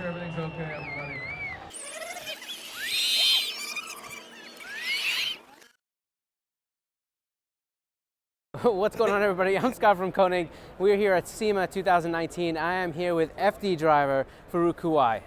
everything's okay, everybody. What's going on, everybody? I'm Scott from Konig. We're here at SEMA 2019. I am here with FD driver Faruk Kugay.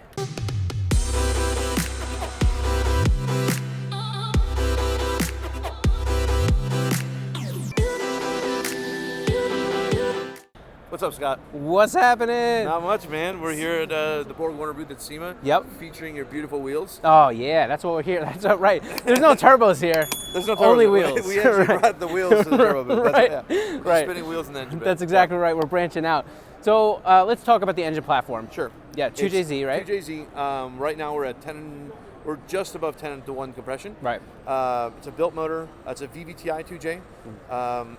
What's up, Scott? What's happening? Not much, man. We're here at the Borg Warner booth at SEMA. Yep. Featuring your beautiful wheels. Oh yeah, that's what we're here. That's right. There's no turbos here. There's no turbos. Only wheels. We actually brought the wheels to the turbo booth. Right. Yeah. Right. Spinning wheels and engine. That's exactly right. We're branching out. So let's talk about the engine platform. Sure. Yeah, 2JZ, right? 2JZ. Right now we're at 10. We're just above 10-to-1 compression. Right. It's a built motor. It's a VVTi 2J.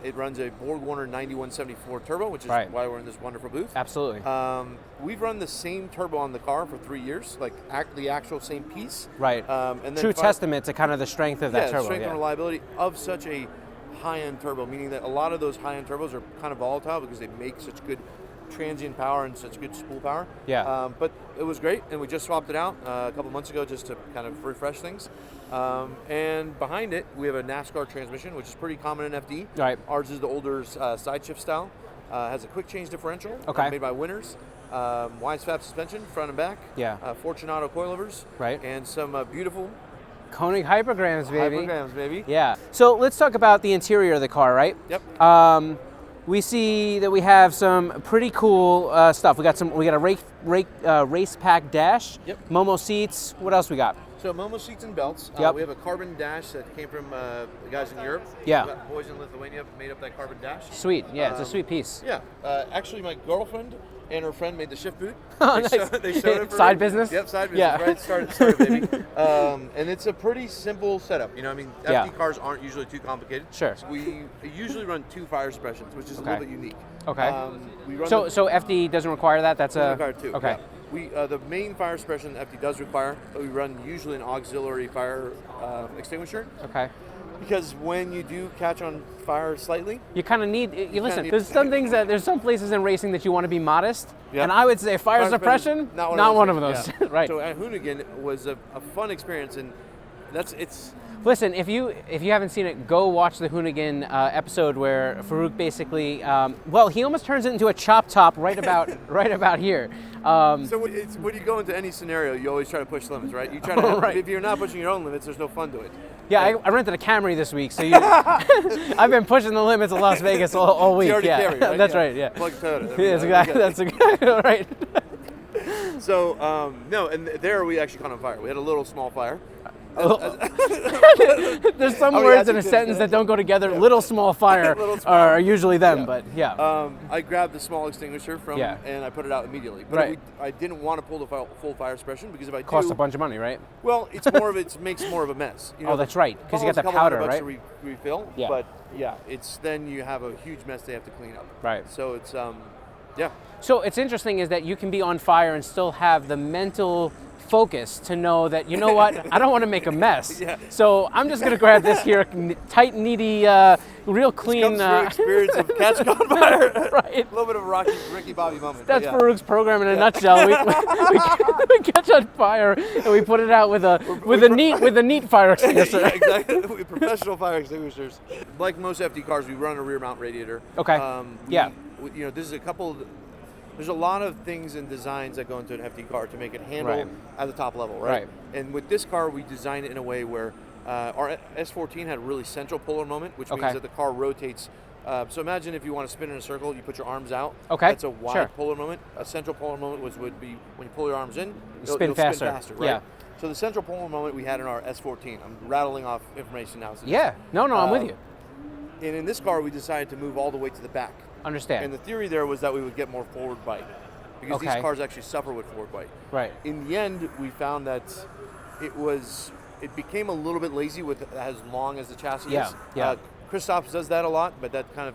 It runs a Borg Warner 9174 turbo, which is why we're in this wonderful booth. Absolutely. We've run the same turbo on the car for 3 years, like the actual same piece. Right. And then true testament to kind of the strength of that turbo. The strength and reliability of such a high-end turbo, meaning that a lot of those high-end turbos are kind of volatile because they make such good transient power and such good spool power. Yeah. But it was great, and we just swapped it out a couple months ago just to kind of refresh things. And behind it, we have a NASCAR transmission, which is pretty common in FD. Right. Ours is the older side shift style. Has a quick change differential. Made by Winners. Wise-Fab suspension, front and back. Yeah. Fortunato coilovers. Right. And some beautiful Konig hypergrams, baby. Hypergrams, baby. Yeah. So let's talk about the interior of the car, right? Yep. We see that we have some pretty cool stuff. We got a race pack dash. Yep. Momo seats. What else we got? So Momo seats and belts. We have a carbon dash that came from the guys in Europe. Yeah. Boys in Lithuania made up that carbon dash. Sweet. Yeah, it's a sweet piece. Yeah. Actually, my girlfriend and her friend made the shift boot. Oh, nice. They showed it for side business? Yep, side business. Yeah. Right. Started baby. And it's a pretty simple setup. You know, I mean, FD cars aren't usually too complicated. Sure. So we usually run 2 fire suppressions, which is a little bit unique. Okay. So FD doesn't require that? That's required too. Okay. Yeah. The main fire suppression FD does require, we run usually an auxiliary fire extinguisher. Okay. Because when you do catch on fire slightly, you kind of need. Listen, there's some places in racing that you want to be modest, and I would say fire suppression, not one of those. Yeah. Right. So at Hoonigan was a fun experience, and it's. Listen, if you haven't seen it, go watch the Hoonigan episode where Faruk basically, he almost turns it into a chop top right about here. So when you go into any scenario, you always try to push limits, right? You try to. If you're not pushing your own limits, there's no fun to it. Yeah, I rented a Camry this week, so I've been pushing the limits of Las Vegas all week. Camry, right? That's right. Yeah. Like Toyota. That's exactly right. So no, and there we actually caught on fire. We had a little small fire. There's some words in a sentence that don't go together. Yeah. Little small fire are usually them, but yeah. I grabbed the small extinguisher and I put it out immediately. But I didn't want to pull the full fire suppression because if I costs a bunch of money, right? Well, it makes more of a mess. You know, oh, that's right, because you got the powder, right? To refill. Yeah. But yeah, then you have a huge mess they have to clean up. Right. So it's yeah. So it's interesting is that you can be on fire and still have the mental focus to know that, you know what, I don't want to make a mess. So I'm just going to grab this here, tight, needy, real clean. This comes through experience of catching on fire. Right. A little bit of a Ricky Bobby moment. That's Faruk's program in a nutshell. We catch on fire and we put it out with a neat fire extinguisher. Yeah, exactly. We're professional fire extinguishers. Like most FD cars, we run a rear mount radiator. Okay. This is a couple. There's a lot of things and designs that go into an FD car to make it handle at the top level, right? And with this car, we designed it in a way where our S14 had a really central polar moment, which means that the car rotates. So imagine if you want to spin in a circle, you put your arms out. Okay. That's a wide polar moment. A central polar moment would be when you pull your arms in, it'll spin faster, right? Yeah. So the central polar moment we had in our S14. I'm rattling off information now. Yeah. No, I'm with you. And in this car, we decided to move all the way to the back. Understand. And the theory there was that we would get more forward bite because these cars actually suffer with forward bite. Right. In the end, we found that it became a little bit lazy with as long as the chassis is. Yeah. Christoph does that a lot, but that kind of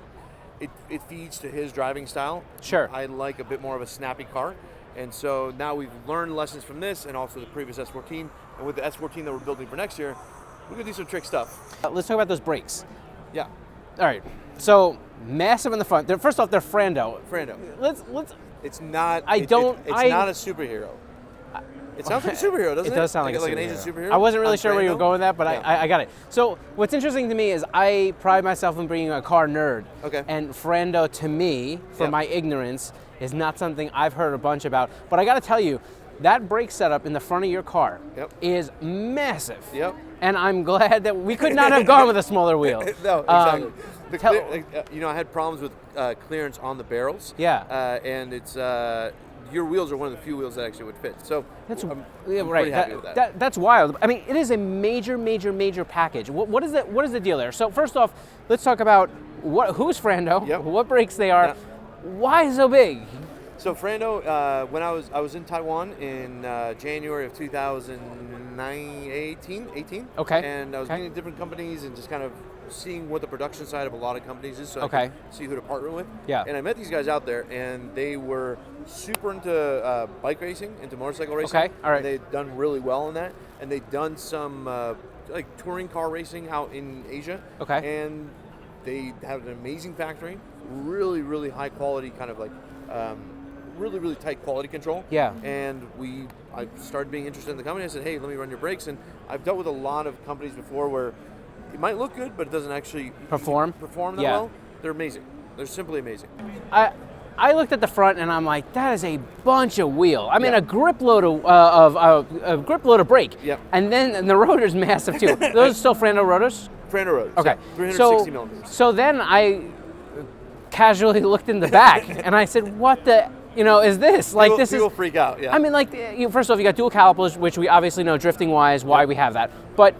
it feeds to his driving style. Sure. I like a bit more of a snappy car. And so now we've learned lessons from this and also the previous S14. And with the S14 that we're building for next year, we're going to do some trick stuff. Let's talk about those brakes. Yeah. All right. So massive in the front. First off, they're Frando. Frando. Let's. It's not. It's not a superhero. It sounds like a superhero, doesn't it? It does sound like a superhero. Like an Asian superhero. I wasn't really sure where you were going with that, but I got it. So what's interesting to me is I pride myself in being a car nerd. Okay. And Frando, to me, for my ignorance, is not something I've heard a bunch about. But I got to tell you, that brake setup in the front of your car is massive. Yep. And I'm glad that we could not have gone with a smaller wheel. No, exactly. I had problems with clearance on the barrels. Yeah. And it's your wheels are one of the few wheels that actually would fit. So that's I'm right. pretty happy with that. That's wild. I mean, it is a major package. What is the deal there? So first off, let's talk about who's Frando, what brakes they are, why so big? So Frando, when I was in Taiwan in January of 2018, okay, and I was meeting different companies and just kind of seeing what the production side of a lot of companies is, so I could see who to partner with. Yeah. And I met these guys out there, and they were super into bike racing, into motorcycle racing. Okay, all right. And they'd done really well in that, and they'd done some like touring car racing out in Asia. Okay. And they have an amazing factory, really high quality, kind of like really tight quality control. Yeah. And I started being interested in the company. I said, hey, let me run your brakes. And I've dealt with a lot of companies before where it might look good, but it doesn't actually perform that well. They're amazing. They're simply amazing. I looked at the front and I'm like, that is a bunch of wheel. I mean, a grip load of brake. Yep. And the rotor's massive too. Those are still Frando rotors? Frando rotors. Okay. 360 millimeters. So then I casually looked in the back and I said, what the, is this? Like, people freak out, yeah. I mean, like, first off, you got dual calipers, which we obviously know drifting-wise why we have that. But,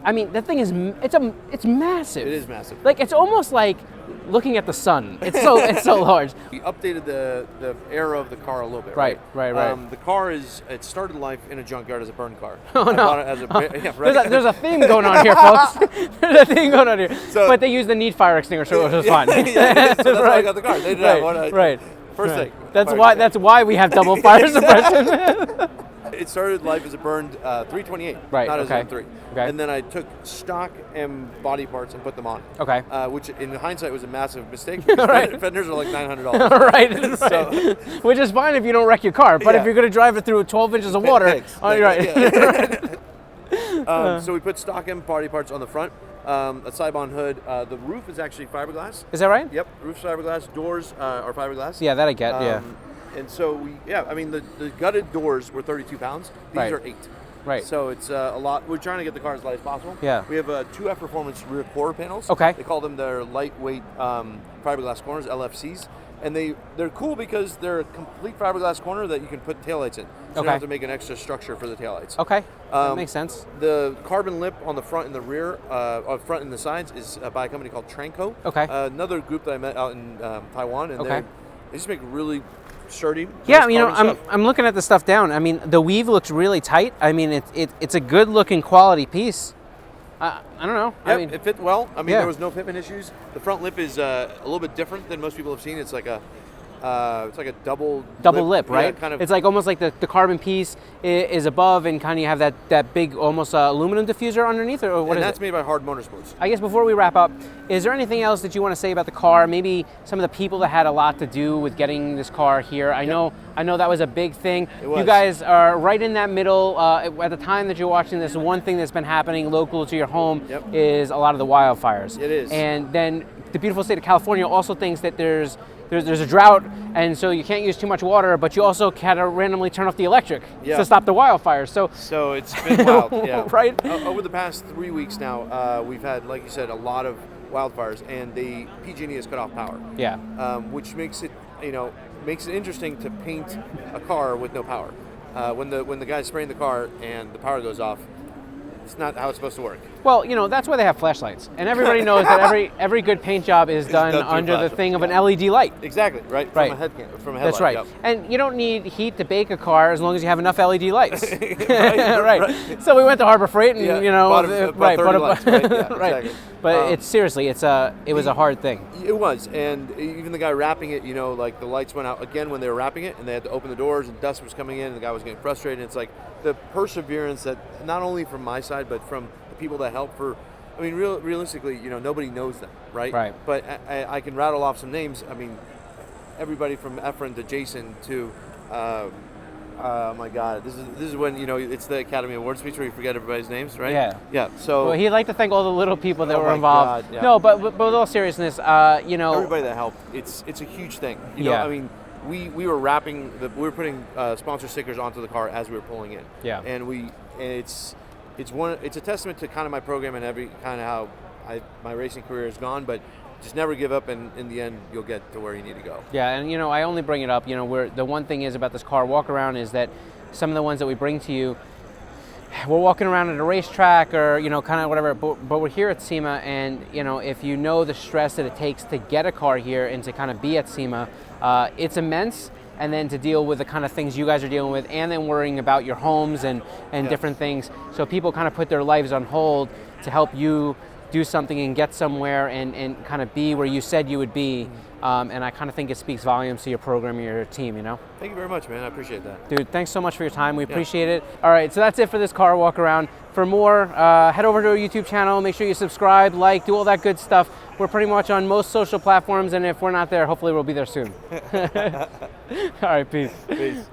I mean, that thing is, it's massive. It is massive. Like, it's almost like looking at the sun. It's so large. We updated the era of the car a little bit, right? Right. The car it started life in a junkyard as a burn car. Oh, no. I bought it as right. There's a theme going on here, folks. There's a theme going on here. But they used the need fire extinguisher, which was fun. So that's why I got the car. They did have one. Right. First thing. That's why we have double fire suppression. It started life as a burned 328, not as an M3. Okay. And then I took stock M body parts and put them on. Okay. Which in hindsight was a massive mistake. Right. Fenders are like $900. Right. So, which is fine if you don't wreck your car, but if you're going to drive it through 12 inches of water, so we put stock M body parts on the front. A Sibon hood. The roof is actually fiberglass. Is that right? Yep. Roof's fiberglass. Doors are fiberglass. Yeah, that I get. And so the gutted doors were 32 pounds. These are 8. Right. So it's a lot. We're trying to get the car as light as possible. Yeah. We have 2F Performance rear quarter panels. Okay. They call them their lightweight fiberglass corners, LFCs. And they're cool because they're a complete fiberglass corner that you can put taillights in. So you don't have to make an extra structure for the taillights. Okay. That makes sense. The carbon lip on the front and the rear, front and the sides, is by a company called Tranco. Okay. Another group that I met out in Taiwan, and they just make really sturdy. Yeah, I'm looking at the stuff down. I mean, the weave looks really tight. I mean, it's a good looking quality piece. I don't know. Yep, I mean, it fit well. I mean, there was no fitment issues. The front lip is a little bit different than most people have seen. It's like a double lip, right? Yeah, kind of. It's like almost like the carbon piece is above, and kind of you have that big almost aluminum diffuser underneath, or what is it? And that's made by Hard Motorsports. I guess before we wrap up, is there anything else that you want to say about the car? Maybe some of the people that had a lot to do with getting this car here. I know that was a big thing. It was. You guys are right in that middle. At the time that you're watching this, one thing that's been happening local to your home is a lot of the wildfires. It is. And then the beautiful state of California also thinks that there's a drought, and so you can't use too much water, but you also kind of randomly turn off the electric to stop the wildfires. So it's been wild, right? Over the past 3 weeks now, we've had, like you said, a lot of wildfires, and the PG&E has cut off power. Yeah. Which makes it interesting to paint a car with no power. When the guy's spraying the car and the power goes off, it's not how it's supposed to work. Well, that's why they have flashlights, and everybody knows that every good paint job is done under the thing of an LED light. Exactly, right? From a headlight. That's right. Yep. And you don't need heat to bake a car as long as you have enough LED lights. right. So we went to Harbor Freight, and bought 30 lights, right? Yeah, right. Exactly. But it was a hard thing. It was, and even the guy wrapping it, like the lights went out again when they were wrapping it, and they had to open the doors, and dust was coming in, and the guy was getting frustrated. And it's like the perseverance that not only from my side, but from the people that help realistically, nobody knows them, right? Right. But I can rattle off some names. I mean, everybody from Efren to Jason to Oh my God, this is when, you know, it's the Academy Awards speech where you forget everybody's names, right? Yeah. Yeah. So well, he'd like to thank all the little people that were involved. God, yeah. No, but with all seriousness, you know, everybody that helped. It's a huge thing. You know, I mean, we were we were putting sponsor stickers onto the car as we were pulling in. Yeah. And it's a testament to kind of my program and every kind of how my racing career has gone, but just never give up, and in the end, you'll get to where you need to go. Yeah, and you know, I only bring it up, you know, the one thing is about this car walk around is that some of the ones that we bring to you, we're walking around at a racetrack or, you know, kind of whatever, but we're here at SEMA, and, you know, if you know the stress that it takes to get a car here and to kind of be at SEMA, it's immense. And then to deal with the kind of things you guys are dealing with, and then worrying about your homes and different things. So people kind of put their lives on hold to help you do something and get somewhere and kind of be where you said you would be. And I kind of think it speaks volumes to your program and your team, you know? Thank you very much, man. I appreciate that. Dude, thanks so much for your time. We appreciate it. All right, so that's it for this car walk around. For more, head over to our YouTube channel. Make sure you subscribe, like, do all that good stuff. We're pretty much on most social platforms, and if we're not there, hopefully we'll be there soon. All right, peace. Peace.